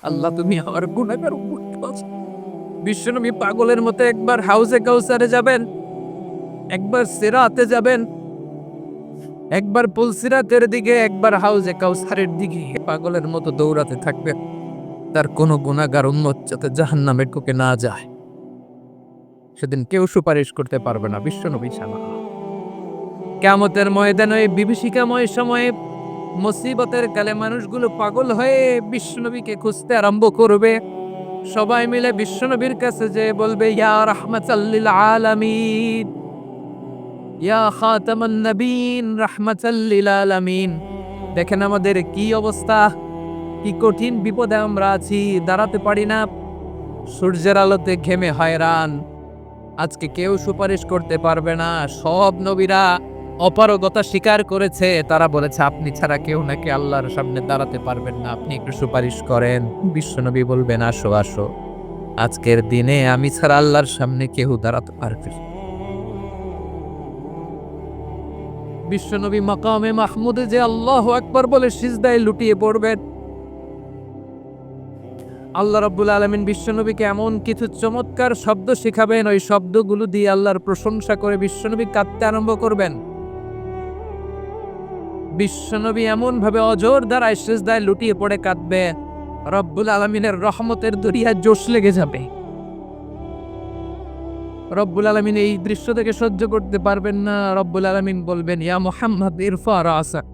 আল্লাহ তুমি আমার গুনাহগার উম্মতকে বাঁচাও। বিশ্বনবী পাগলের মতো একবার হাউজে কাউসারে যাবেন, একবার সিরাতে যাবেন, একবার পুলসিরাতের দিকে, একবার হাউজে কাউসারের দিকে পাগলের মতো দৌড়াতে থাকবেন। তার কোনো গুনাহগার উম্মত যাতে জাহান্নামে ঢুকে না যায়, সেদিন কেউ সুপারিশ করতে পারবে না বিশ্বনবী ছাড়া। কিয়ামতের ময়দানে ওই বিভীষিকাময় সময়ে মুসিবতের কালে মানুষগুলো পাগল হয়ে বিশ্বনবীকে খুঁজতে আরম্ভ করবে। সবাই মিলে বিশ্বনবীর কাছে যেয়ে বলবে, ইয়া রাহমাতাল লিল আলামিন, ইয়া খাতামান নবীন, রাহমাতাল লিল আলামিন। দেখেন আমাদের কি অবস্থা, কি কঠিন বিপদে আমরা আছি, দাঁড়াতে পারি না, সূর্যের আলোতে ঘেমে হয়রান। আজকে কেউ সুপারিশ করতে পারবে না। সব নবীরা অপারগতা স্বীকার করেছে, তারা বলেছে আপনি ছাড়া কেউ নাকি আল্লাহর সামনে দাঁড়াতে পারবেন না, আপনি একটু সুপারিশ করেন। বিশ্বনবী বলবেন, আসো আসো, আজকের দিনে আমি ছাড়া আল্লাহর সামনে কেউ দাঁড়াতে পারবে না। বিশ্বনবী মাকামে মাহমুদে যে আল্লাহু আকবার বলে সিজদায় লুটিয়ে পড়বেন। আল্লাহ রাব্বুল আলামিন বিশ্বনবীকে এমন কিছু চমৎকার শব্দ শেখাবেন, ওই শব্দগুলো দিয়ে আল্লাহর প্রশংসা করে বিশ্বনবী কাঁদতে আরম্ভ করবেন। বিশ্বনবী এমন ভাবে অজর দ্বারায় সিজদায় লুটিয়ে পড়ে কাঁদবে, রব্বুল আলামিনের রহমতের দরিয়ায় জোশ লেগে যাবে। রব্বুল আলামিন এই দৃশ্য থেকে সহ্য করতে পারবেন না। রব্বুল আলামিন বলবেন, ইয়া মুহাম্মদ ইরফা রাসাক,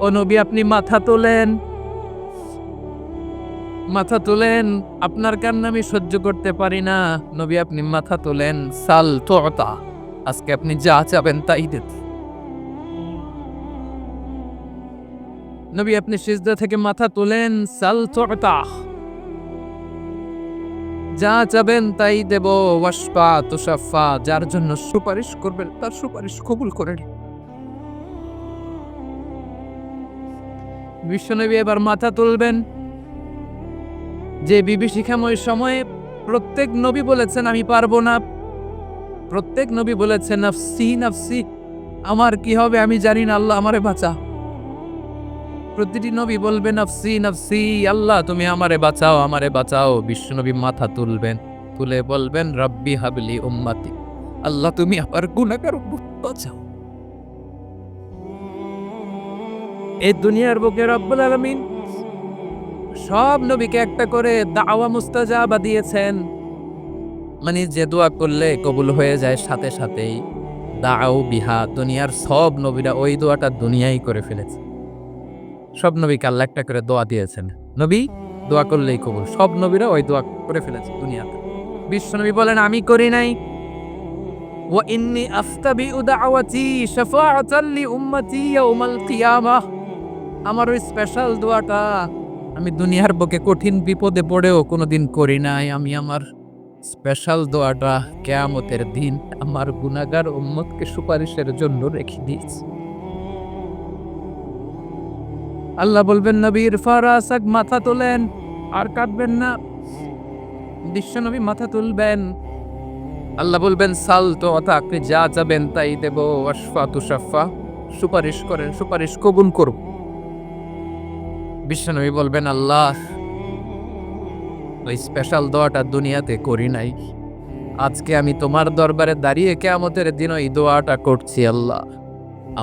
ও নবী আপনি মাথা তোলেন, মাথা তোলেন, আপনার কান্না আমি সহ্য করতে পারি না। নবী আপনি মাথা তোলেন, সাল তুতা, আজকে আপনি যা চাবেন তাই দেব। নবী আপনি সিজদা থেকে মাথা তোলেন, সাল তুতা, যা চাবেন তাই দেব। ওয়াশফা তুশাফা, যার জন্য সুপারিশ করবেন তার সুপারিশ কবুল করে নিন। বিশ্বনবী এবার মাথা তুলবেন। যে বিভীষিকাময় সময়ে প্রত্যেক নবী বলেছেন আমি পারবো না, প্রত্যেক নবী বলেছেন নাফসি নাফসি, আমার কি হবে আমি জানি না, আল্লাহ আমারে বাঁচা। প্রতিটি নবী বলবেন নাফসি নাফসি, আল্লাহ তুমি আমারে বাঁচাও, আমারে বাঁচাও। বিশ্বনবী মাথা তুলবেন, তুলে বলবেন রব্বি হাবলি উম্মতি, আল্লাহ তুমি আমার গুনাহগার উম্মত বাঁচাও। এই দুনিয়ার বুকে রব্বুল আলামিন সব নবীকে একটা করে দাওয়া মুস্তাজাবা দিয়েছেন, মানে যে দোয়া করলে কবুল হয়ে যায় সাথে সাথেই। দাও বিহা, দুনিয়ার সব নবীরা ওই দোয়াটা দুনিয়ায় করে ফেলেছে। সব নবীকে আল্লাহ একটা করে দোয়া দিয়েছেন, নবী দোয়া করলেই কবুল। সব নবীরা ওই দোয়া করে ফেলেছে দুনিয়াতে। বিশ্বনবী বলেন আমি করি নাই। ওয়া ইন্নী আফতাবিউ দাওয়াতি শাফাআতান লি উম্মতি ইয়াউমাল কিয়ামাহ, আমার ওই স্পেশাল দোয়াটা আমি দুনিয়ার বুকে কঠিন বিপদে পড়েও কোনোদিন করি নাই। আমি আমার স্পেশাল দোয়াটা কিয়ামতের দিন আমার গুনাহগার উম্মতকে সুপারিশের জন্য রেখে দিয়েছি। আল্লাহ বলবেন নবী ইরফা রাসাক, মাথা তোলেন, আর কাঁদবেন না। বিশ্বনবী মাথা তুলবেন, আল্লাহ বলবেন সাল তো অথা, আপনি যা যাবেন তাই দেব। ওয়াশফা তুশাফা, সুপারিশ করেন, সুপারিশ কবুল করব। বিশ্বনবী বলবেন আল্লাহ ওই স্পেশাল দোয়াটা দুনিয়াতে করি নাই, আজকে আমি তোমার দরবারে দাঁড়িয়ে কিয়ামতের দিন ওই দোয়াটা করছি। আল্লাহ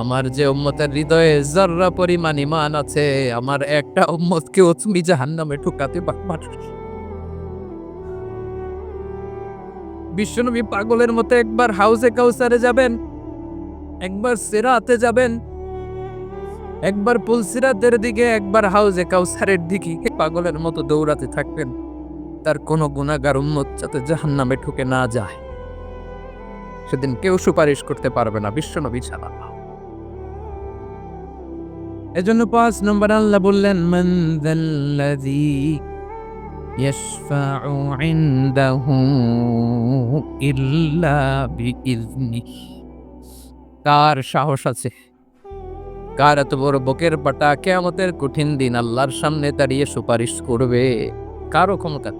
আমার যে উম্মতের হৃদয়ে যাররা পরিমাণ ঈমান আছে, আমার একটা উম্মতকেও তুমি জাহান্নামে ঢুকাতে পারবা না। বিশ্বনবী পাগলের মতো একবার হাউজে কাউসারে যাবেন, একবার সিরাতে যাবেন, একবার পুলসিরাতের দিকে, একবার হাউজে কাউসারের দিকে পাগলের মতো দৌড়াতে থাকবেন। তার কোনো গুনাহগার উম্মত যাতে জাহান্নামে ঢুকে না যায়, সেদিন কেউ সুপারিশ করতে পারবে না বিশ্বনবী ছাড়া। এজন্য ৫ নম্বর আল্লাহ বললেন মান যাল্লাযী ইয়াশফাউ ইনদাহু ইল্লা বিইজনিহি, কার সাহস আছে, কার এত বড় বুকের পাটা কিয়ামতের কঠিন দিন আল্লাহর সামনে দাঁড়িয়ে সুপারিশ করবে? কারো ক্ষমতা,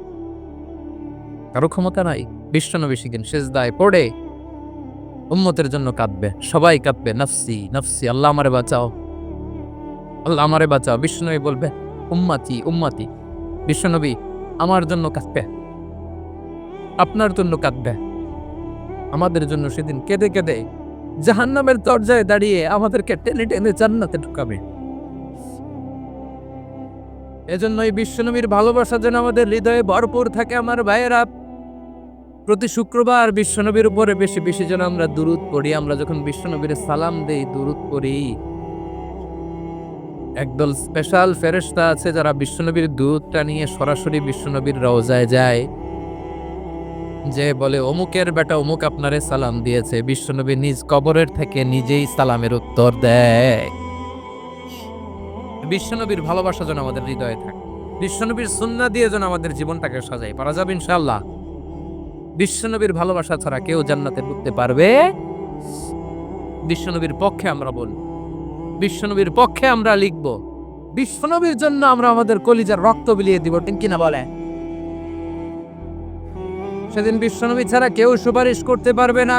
কারো ক্ষমতা নাই। বিশ্বনবী সেদিন সিজদায় পড়ে উম্মতের জন্য কাঁদবে, সবাই কাঁদবে, নাফসি নাফসি, আল্লাহ আমারে বাঁচাও, আল্লাহ আমারে বাঁচাও। বিশ্বনবী বলবে উম্মতি উম্মতি। বিশ্বনবী আমার জন্য কাঁদবে, আপনার জন্য কাঁদবে, আমাদের জন্য সেদিন কেঁদে কেঁদে জাহান্নামের দরজায় দাঁড়িয়ে আমাদেরকে টেনে টেনে জান্নাতে ঢুকাবে। এজন্যই বিশ্বনবীর ভালোবাসা যেন আমাদের হৃদয়ে ভরপুর থাকে। আমার ভাইয়েরা, প্রতি শুক্রবার বিশ্বনবীর উপরে বেশি বেশি যেন আমরা দুরূদ পড়ি। আমরা যখন বিশ্বনবীর সালাম দেই, দুরূদ পড়ি, একদল স্পেশাল ফেরেশতা আছে যারা বিশ্বনবীর দুরূদটা নিয়ে সরাসরি বিশ্বনবীর রওজায় যায়, যে বলে অমুকের বেটা অমুক আপনারে সালাম দিয়েছে। বিশ্বনবী নিজ কবরের থেকে নিজেই সালামের উত্তর দেয়। বিশ্বনবীর ভালোবাসা যেন আমাদের হৃদয়ে থাকে, বিশ্বনবীর সুন্নাহ দিয়ে যেন আমাদের জীবনটাকে সাজাই। পারা যাবে ইনশাআল্লাহ। বিশ্বনবীর ভালোবাসা ছাড়া কেউ জান্নাতে ঢুকতে পারবে। বিশ্বনবীর পক্ষে আমরা বলব, বিশ্বনবীর পক্ষে আমরা লিখব, বিশ্বনবীর জন্য আমরা আমাদের কলিজার রক্ত বিলিয়ে দিব, ঠিক কিনা বলে? সেদিন বিশ্বনবী ছাড়া কেউ সুপারিশ করতে পারবে না।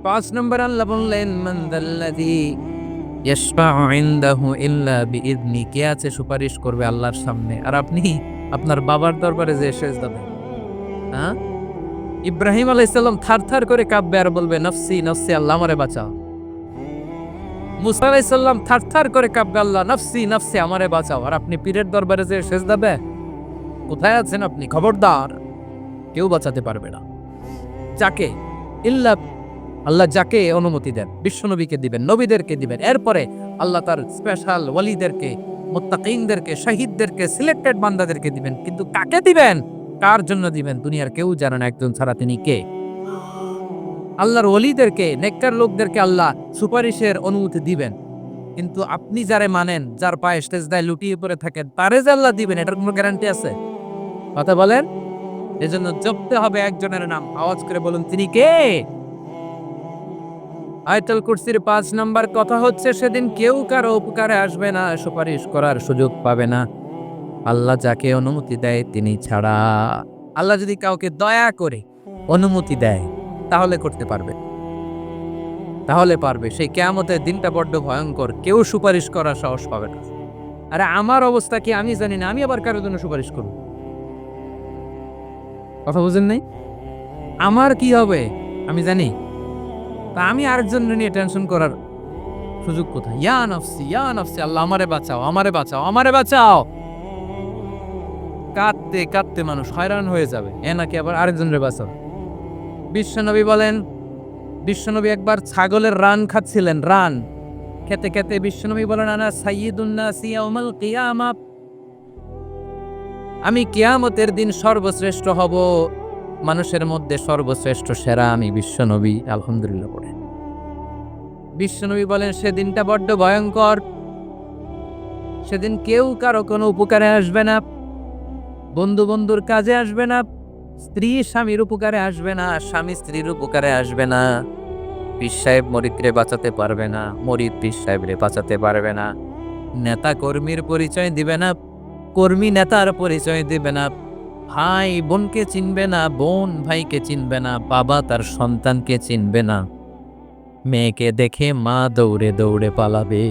5 নম্বর আল্লাহ বললেন, মান দাল্লাযী ইয়াশফাউ ইনদাহু ইল্লা বিইذনি। কে আছে সুপারিশ করবে আল্লাহর সামনে আর আপনি আপনার বাবার দরবারে যে সেজদা দেন? হ্যাঁ, ইব্রাহিম আলাইহিস সালাম থারথার করে কাঁপবে আর বলবে নফসি নফসি, আল্লাহ আমারে বাঁচাও। মুসা আলাইহিস সালাম থারথার করে কাঁপবে, আল্লাহ নফসি নফসি, আমারে বাঁচাও। আর আপনি পীরের দরবারে যে সেজদা দেন? কোথায় আছেন আপনি? খবরদার, কেউ বাঁচাতে পারবে না। যাকে ইল্লা আল্লাহ যাকে অনুমতি দেন, বিশ্বনবীকে দিবেন, নবীদেরকে দিবেন। এরপরে আল্লাহ তার স্পেশাল ওয়ালিদেরকে, মুত্তাকিনদেরকে, শহীদদেরকে, সিলেক্টেড বান্দাদেরকে দিবেন। কিন্তু কাকে দিবেন, কার জন্য দিবেন, দুনিয়ার কেউ জানে না একজন ছাড়া, তিনি কে? আল্লাহর ওয়ালিদেরকে, নেককার লোকদেরকে আল্লাহ সুপারিশের অনুমতি দিবেন। কিন্তু আপনি যারে মানেন, যার পায়ে সেজদায় লুটিয়ে পড়ে থাকেন, তারে যে আল্লাহ দিবেন, এটার কোনো গ্যারান্টি আছে? কথা বলেন। এজন্য জপতে হবে একজনের নাম। আওয়াজ করে বলুন, তিনি কে? আয়াতুল কুরসির 5 নাম্বার কথা হচ্ছে, সেদিন কেউ কারো উপকারে আসবে না, সুপারিশ করার সুযোগ পাবে না, আল্লাহ যাকে অনুমতি দেয় তিনি ছাড়া। আল্লাহ যদি কাউকে দয়া করে অনুমতি দেয় তাহলে করতে পারবে, তাহলে পারবে। সেই কিয়ামতের দিনটা বড্ড ভয়ঙ্কর, কেউ সুপারিশ করার সাহস পাবে না। আরে আমার অবস্থা কি আমি জানি না, আমি আবার কারোর জন্য সুপারিশ করব? কথা বুঝেন নাই? আমার কি হবে আমি জানি, তা আমি আরেকজন নিয়ে টেনশন করার সুযোগ কোথায়? ইয়া নফসি ইয়া নফসি, আল্লাহ আমারে বাঁচাও, আমারে বাঁচাও, আমারে বাঁচাও। কাঁদতে কাঁদতে মানুষ হয়রান হয়ে যাবে, এ নাকি আবার আরেকজনের বাঁচাও। বিশ্বনবী বলেন, বিশ্বনবী একবার ছাগলের রান খাচ্ছিলেন, রান খেতে খেতে বিশ্বনবী বলেন, আনা সাইয়্যিদুন নাসি ইয়াউমাল কিয়ামা, আমি কিয়ামতের দিন সর্বশ্রেষ্ঠ হব, মানুষের মধ্যে সর্বশ্রেষ্ঠ সেরা আমি বিশ্বনবী। আলহামদুলিল্লাহ পড়ে বিশ্বনবী বলেন, সেদিনটা বড্ড ভয়ঙ্কর। সেদিন কেউ কারো কোনো উপকারে আসবে না, বন্ধু বন্ধুর কাজে আসবে না, স্ত্রী স্বামীর উপকারে আসবে না, স্বামী স্ত্রীর উপকারে আসবে না, পীর সাহেব মরিদরে বাঁচাতে পারবে না, মরিদ পীর সাহেবরে বাঁচাতে পারবে না, নেতা কর্মীর পরিচয় দিবে না, কর্মী নেতার পরিচয় দিবে না, ভাই বোনকে চিনবে না, বোন ভাইকে চিনবে না, বাবা তার সন্তানকে চিনবে না, মেয়েকে দেখে মা দৌড়ে দৌড়ে পালাবে।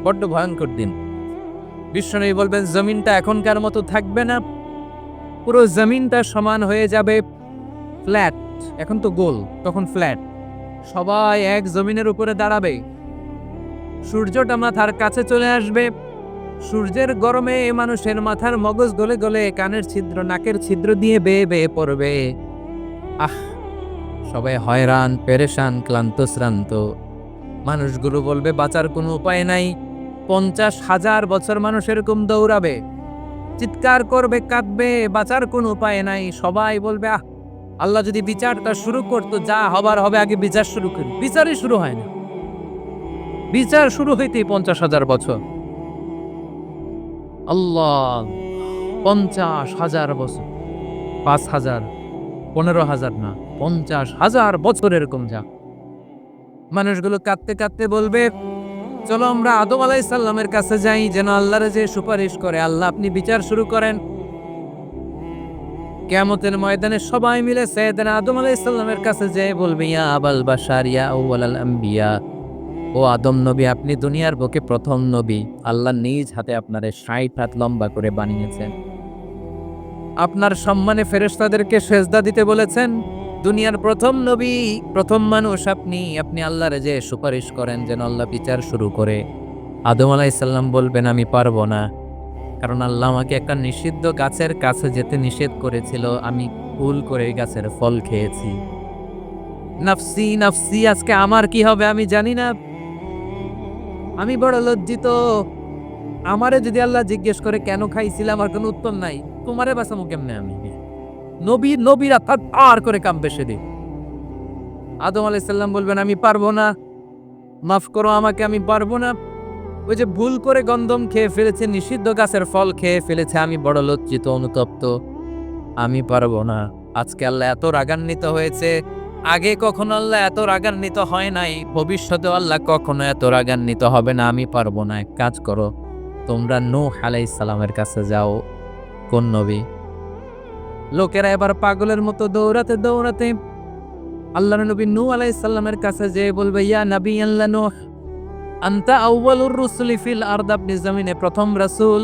বড্ড ভয়ঙ্কর দিন। বিশ্বনবী বলবেন, জমিনটা এখনকার মতো থাকবে না, পুরো জমিনটা সমান হয়ে যাবে, ফ্ল্যাট। এখন তো গোল, তখন ফ্ল্যাট। সবাই এক জমিনের উপরে দাঁড়াবে, সূর্যটা মাথার কাছে চলে আসবে, সূর্যের গরমে মানুষের মাথার মগজ গলে গলে কানের ছিদ্র, নাকের ছিদ্র দিয়ে বেয়ে বেয়ে পড়বে। আহ, সবাই হয়রান, পেরেশান, ক্লান্ত শ্রান্ত। মানুষগুলো বলবে বাঁচার কোনো উপায় নাই। 50,000 বছর মানুষ এরকম দৌড়াবে, চিৎকার করবে, কাঁদবে, বাঁচার কোনো উপায় নাই। সবাই বলবে, আহ, আল্লাহ যদি বিচারটা শুরু করতো, যা হবার হবে, আগে বিচার শুরু করি। বিচারই শুরু হয় না, বিচার শুরু হইতেই 50,000 বছর। আল্লাহ, 50,000 বছর, 5,000, 15,000 না, 50,000 বছর এরকম যা। মানুষগুলো কাঁদতে কাঁদতে বলবে, চলো আমরা আদম আলাইহিস সালামের কাছে যাই, যেন আল্লাহর যে সুপারিশ করে, আল্লাহ আপনি বিচার শুরু করেন। কিয়ামতের ময়দানে সবাই মিলে সাইয়েদনা আদম আলাইহিস সালামের কাছে যেয়ে বলবে, ইয়া আবাল বাশার, ইয়া আউয়ালাল আম্বিয়া, ও আদম নবী, আপনি দুনিয়ার বুকে প্রথম নবী। আল্লাহ নিজ হাতে আপনারে 60 হাত লম্বা করে বানিয়েছেন। আপনার সম্মানে ফেরেশতাদেরকে সেজদা দিতে বলেছেন। দুনিয়ার প্রথম নবী, প্রথম মানুষ আপনি। আপনি আল্লাহরে যে সুপারিশ করেন যেন আল্লাহ বিচার শুরু করে। আদম আলাইহিস সালাম বলবেন আমি পারবো না, কারণ আল্লাহ আমাকে একটা নিষিদ্ধ গাছের কাছে যেতে নিষেধ করেছিল, আমি ভুল করে এই গাছের ফল খেয়েছি। নাফসি নাফসি, আজকে আমার কি হবে আমি জানি না, আমি বড় লজ্জিত। আমারে যদি আল্লাহ জিজ্ঞেস করে কেন খাইছিলাম, আমার কোনো উত্তর নাই। তোমারে বাঁচামু কেমনে আমি? নবীরা আর করে কাঁপবে সেদিন। আদম আলাইহিস সালাম বলবেন আমি পারবো না, মাফ করো আমাকে, আমি পারবো না। ওই যে ভুল করে গন্ধম খেয়ে ফেলেছে, নিষিদ্ধ গাছের ফল খেয়ে ফেলেছে, আমি বড় লজ্জিত অনুতপ্ত, আমি পারবো না। আজকে আল্লাহ এত রাগান্বিত হয়েছে, আগে কখনো আল্লাহ এত রাগান্বিত হয় নাই, ভবিষ্যতে আল্লাহ কখনো এত রাগান্বিত হবে না। আমি পারবো না। এক কাজ করো, তোমরা নূহ আলাইহিস সালামের কাছে যাও। কোন নবী? লোকেরা এবার পাগলের মতো দৌড়াতে দৌড়াতে আল্লাহর নবী নূহ আলাইহিস সালামের কাছে যেয়ে বলবে, ইয়া নবী আল্লাহ নূহ, আনতা আউয়ালুর রুসুলি ফিল আরদ, আপনি জমিনে প্রথম রাসূল।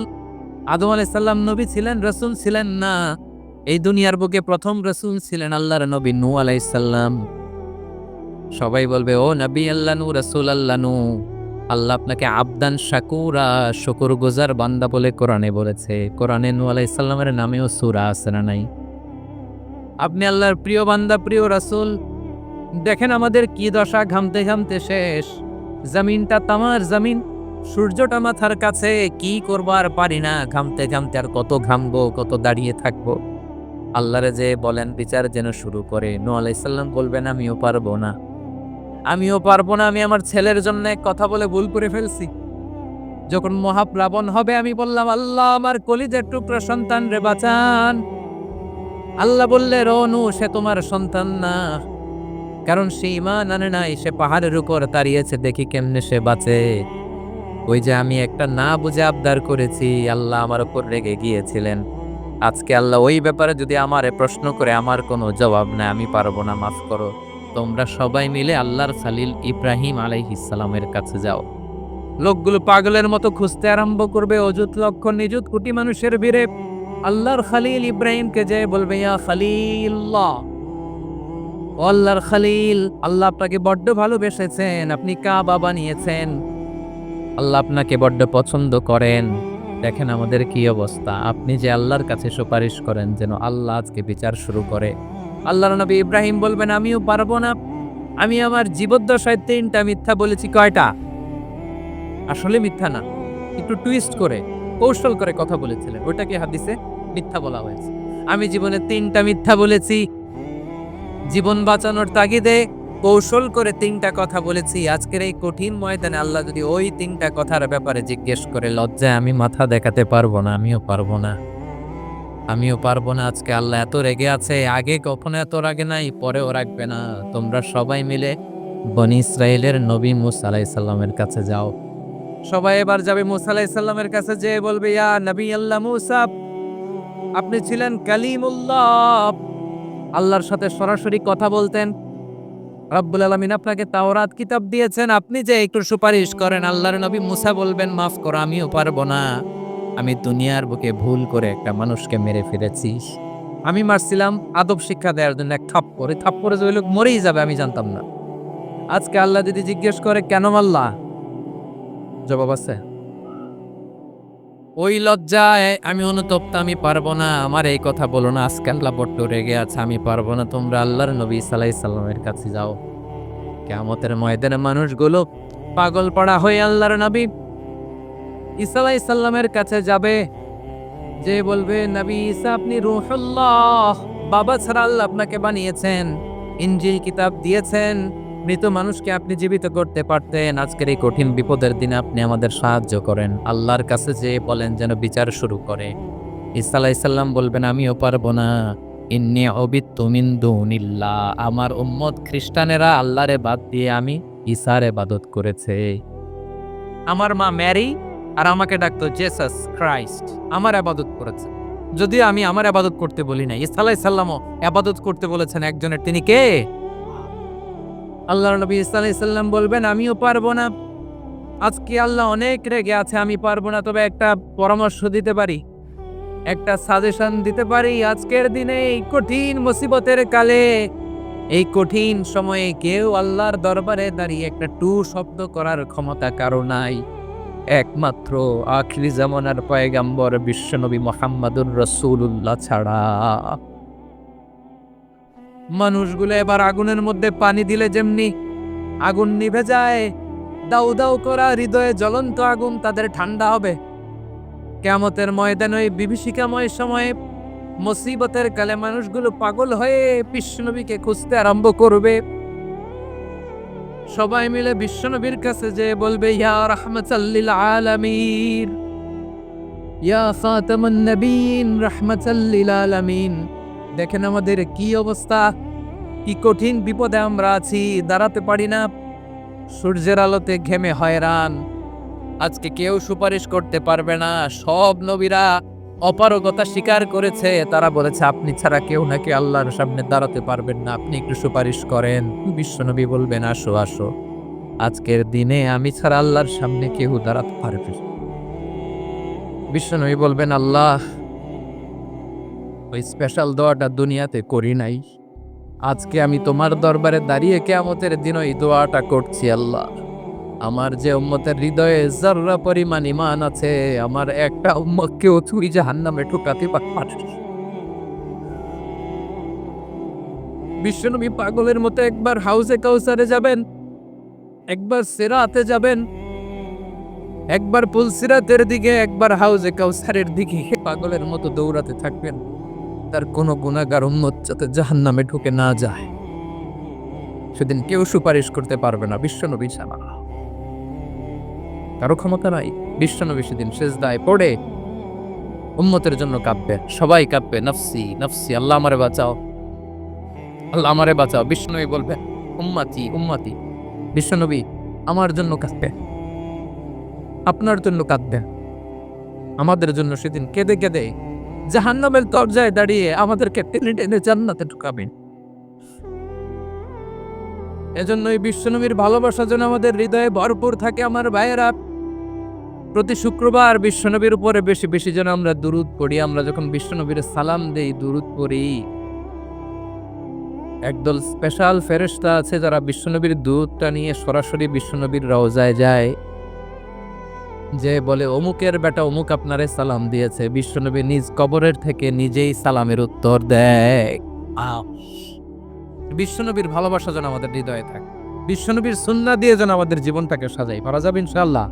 আদম আলাইহিস সালাম নবী ছিলেন, রাসূল ছিলেন না। এই দুনিয়ার বুকে প্রথম রাসূল ছিলেন আল্লাহর নবী নূহ আলাইহিস সালাম। সবাই বলবে, ও নবী আল্লাহ নূহ, রাসূল আল্লাহ নূহ, আল্লাহ আপনাকে আবদান শাকুরা, শুকরগুজার বান্দা বলে কোরআনে বলেছে। কোরআনে নূহ আলাইহিস সালামের নামেও সূরা আছে না নাই? আপনি আল্লাহর প্রিয় বান্দা, প্রিয় রাসূল। দেখেন আমাদের কি দশা, ঘামতে ঘামতে শেষ। জমিনটা তামার জমিন, সূর্যটা মাথার কাছে, কি করবো আর পারি না, ঘামতে ঘামতে আর কত ঘামবো, কত দাঁড়িয়ে থাকবো। আল্লাহরে যে বলেন বিচার যেন শুরু করে। নূহ আলাইহিস সালাম বলবেন আমিও পারবো না, আমিও পারবো না। আমি আমার ছেলের জন্য কথা বলে ভুল করে ফেলছি। যখন মহাপ্লাবন হবে আমি বললাম, আল্লাহ আমার কলিজার টুকরা সন্তান রে বাঁচান। আল্লাহ বললে, রনু সে তোমার সন্তান না, কারণ সে ঈমান আনে নাই, সে পাহাড়ের উপর দাঁড়িয়েছে, দেখি কেমনে সে বাঁচে। ওই যে আমি একটা না বুঝে আবদার করেছি, আল্লাহ আমার উপর রেগে গিয়েছিলেন। আজকে আল্লাহ ওই ব্যাপারে যদি আমারে প্রশ্ন করে, আমার কোনো জবাব নাই, আমি পারবো না, মাফ করো। তোমরা সবাই মিলে আল্লাহর খালিল ইব্রাহিম আলাইহিস সালামের কাছে যাও। লোকগুলো পাগলের মতো খুঁজতে আরম্ভ করবে, অযুত লক্ষ নিযুত কোটি মানুষের ভিড়ে আল্লাহর খালিল ইব্রাহিমকে যে বলবে, ইয়া খালিল্লাহ, ও আল্লাহর খালিল, আল্লাহ আপনাকে বড্ড ভালোবেসেছেন, আপনি কাবা বানিয়েছেন, আল্লাহ আপনাকে বড্ড পছন্দ করেন। দেখেন আমাদের কি অবস্থা। আপনি যে আল্লাহর কাছে সুপারিশ করেন যেন আল্লাহ আজকে বিচার শুরু করে। আল্লাহর নবী ইব্রাহিম বলবেন আমিও পারবো না, আমি আমার জীবদ্দশায় 3টা মিথ্যা বলেছি। কয়টা? আসলে মিথ্যা না, একটু টুইস্ট করে কৌশল করে কথা বলেছিলেন, ওটাকে হাদিসে মিথ্যা বলা হয়েছে। আমি জীবনে 3টা মিথ্যা বলেছি, জীবন বাঁচানোর তাগিদে কৌশল করে 3টা কথা বলেছি। আজকের এই কঠিন ময়দানে আল্লাহ যদি ওই 3টা কথার ব্যাপারে জিজ্ঞেস করে, লজ্জায় আমি মাথা দেখাতে পারবো না, আমিও পারবো না, আমিও পারবো না। আজকে আল্লাহ এত রেগে আছে, আগে কখনো এত রাগে নাই, পরেও রাখবে না। তোমরা সবাই মিলে বনি ইসরাইলের নবী মূসা আলাইহিস সালামের কাছে যাও। সবাই এবার যাবে মূসা আলাইহিস সালামের কাছে, যেয়ে বলবে, ইয়া নবী আল্লাহ মূসা, আপনি ছিলেন কালিমুল্লাহ, আল্লাহর সাথে সরাসরি কথা বলতেন। রব্বুল আলামিন আপনাকে তাওরাত কিতাব দিয়েছেন, আপনি যে একটু সুপারিশ করেন। আল্লাহর নবী মূসা বলবেন, মাফ করো, আমিও পারবো না, আমি দুনিয়ার বুকে ভুল করে একটা মানুষকে মেরে ফেলেছি। আমি মারছিলাম আদব শিক্ষা দেওয়ার জন্য, এক থাপ্পড়ে যে ওই লোক মরেই যাবে আমি জানতাম না। আজকে আল্লাহ যদি জিজ্ঞেস করে কেন মারলা, জবাব আছে? ওই লজ্জায় আমি অনুতপ্ত, আমি পারবো না, আমার এই কথা বলো না। আজকে আল্লাহ বড্ড রেগে আছে, আমি পারবো না। তোমরা আল্লাহর নবী ঈসা আলাইহিস সালামের কাছে যাও। কিয়ামতের ময়দানে মানুষগুলো পাগল পড়া হয়ে আল্লাহর নবী ঈসা আলাইহিস সালামের কাছে যাবে, যে বলবে, নবী ঈসা আপনি রূহুল্লাহ, বাবা ছাড়া আল্লাহ আপনাকে বানিয়েছেন, ইনজিল কিতাব দিয়েছেন, মৃত মানুষকে আপনি জীবিত করতে পারতেন। আজকের এই কঠিন বিপদের দিনে আপনি আমাদের সাহায্য করেন। আল্লাহর কাছে যে বলেন যেন বিচার শুরু করে। ঈসা আলাইহিস সালাম বলবেন আমিও পারবো না, ইন্নী উবিদতু মিন দুনিল্লাহ, আমার উম্মত খ্রিস্টানেরা আল্লাহরে বাদ দিয়ে আমি ঈসার ইবাদত করেছে। আমার মা ম্যারি আর আমাকে ডাকতো জেসাস ক্রাইস্ট, আমার ইবাদত করেছে। যদিও আমি আমার ইবাদত করতে বলি না, ঈসা আলাইহিস সালামও ইবাদত করতে বলেছেন একজনের, তিনি কে? আল্লাহর নবী সাল্লাল্লাহু আলাইহি সাল্লাম বলবেন আমিও পারবো না, আজকে আল্লাহ অনেক রেগে আছে, আমি পারবো না, তবে একটা পরামর্শ দিতে পারি, একটা সাজেশন দিতে পারি। আজকের দিনে এই কঠিন মুসিবতের কালে, এই কঠিন সময়ে কেউ আল্লাহর দরবারে দাঁড়িয়ে একটা টু শব্দ করার ক্ষমতা কারো নাই, একমাত্র আখিরি জামানার পয়গাম্বর বিশ্বনবী মুহাম্মাদুর রাসূলুল্লাহ ছাড়া। মানুষগুলো এবার আগুনের মধ্যে পানি দিলে যেমনি আগুন নিভে যায়, দাউ দাউ করা হৃদয়ে জ্বলন্ত আগুন তাদের ঠান্ডা হবে, কিয়ামতের ময়দানে ওই বিভীষিকাময় সময়ে মুসিবতের কালে মানুষগুলো পাগল হয়ে বিশ্বনবীকে খুঁজতে আরম্ভ করবে। সবাই মিলে বিশ্বনবীর কাছে যে বলবে ইয়া রাহমাতাল লিল আলামিন, ইয়া খাতামুন নবিয়্যিন রাহমাতাল লিল আলামিন। দেখেন আমাদের কি অবস্থা, কি কঠিন বিপদে আমরা আছি, দাঁড়াতে পারি না, সূর্যের আলোতে ঘেমে হয়রান। আজকে কেউ সুপারিশ করতে পারবে না, সব নবীরা অপারগতা স্বীকার করেছে, তারা বলেছে আপনি ছাড়া কেউ নাকি আল্লাহর সামনে দাঁড়াতে পারবেন না, আপনি একটু সুপারিশ করেন। বিশ্বনবী বলবেন আসো আসো, আজকের দিনে আমি ছাড়া আল্লাহর সামনে কেউ দাঁড়াতে পারবে না। বিশ্বনবী বলবেন আল্লাহ, ওই স্পেশাল দোয়াটা দুনিয়াতে করি নাই, আজকে আমি তোমার দরবারে দাঁড়িয়ে কিয়ামতের দিন ওই দোয়াটা করছি। আল্লাহ, আমার যে উম্মতের হৃদয়ে যাররা পরিমাণ ঈমান আছে, আমার একটা উম্মতকেও তুই জাহান্নামে ঠুকাতে পারিস। বিশ্বনবী পাগলের মতো একবার হাউজে কাউসারে যাবেন, একবার সিরাতে যাবেন, একবার পুলসিরাতের দিকে, একবার হাউজে কাউসারের দিকে পাগলের মতো দৌড়াতে থাকবেন, তার কোনো গুনাহগার উম্মত যাতে জাহান্নামে ঢুকে না যায়। সেদিন কেউ সুপারিশ করতে পারবে না বিশ্বনবী ছাড়া, কারো ক্ষমতা নাই। বিশ্বনবী সেদিন সিজদায় পড়ে উম্মতের জন্য কাঁদবে, সবাই কাঁদবে, নফসি নফসি, আল্লাহ আমারে বাঁচাও, আল্লাহ আমারে বাঁচাও। বিশ্বনবী বলবে উম্মতি উম্মতি, বিশ্বনবী আমার জন্য কাঁদবে, আপনার জন্য কাঁদবে, আমাদের জন্য সেদিন কেঁদে কেঁদে জাহান্নামের দরজায় দাঁড়িয়ে আমাদেরকে টেনে টেনে জান্নাতে ঢুকাবেন। এজন্যই বিশ্বনবীর ভালোবাসা যেন আমাদের হৃদয়ে ভরপুর থাকে। আমার ভাইয়েরা, প্রতি শুক্রবার বিশ্বনবীর উপরে বেশি বেশি যেন আমরা দুরূদ পড়ি। আমরা যখন বিশ্বনবীর সালাম দেই, দুরূদ পড়ি, একদল স্পেশাল ফেরেশতা আছে যারা বিশ্বনবীর দুধটা নিয়ে সরাসরি বিশ্বনবীর রওজায় যায়, যে বলে অমুকের বেটা অমুক আপনারে সালাম দিয়েছে। বিশ্বনবী নিজ কবরের থেকে নিজেই সালামের উত্তর দেয়। বিশ্বনবীর ভালোবাসা যেন আমাদের হৃদয়ে থাকে, বিশ্বনবীর সুন্নাহ দিয়ে যেন আমাদের জীবনটাকে সাজাই। পারা যাবে ইনশাআল্লাহ।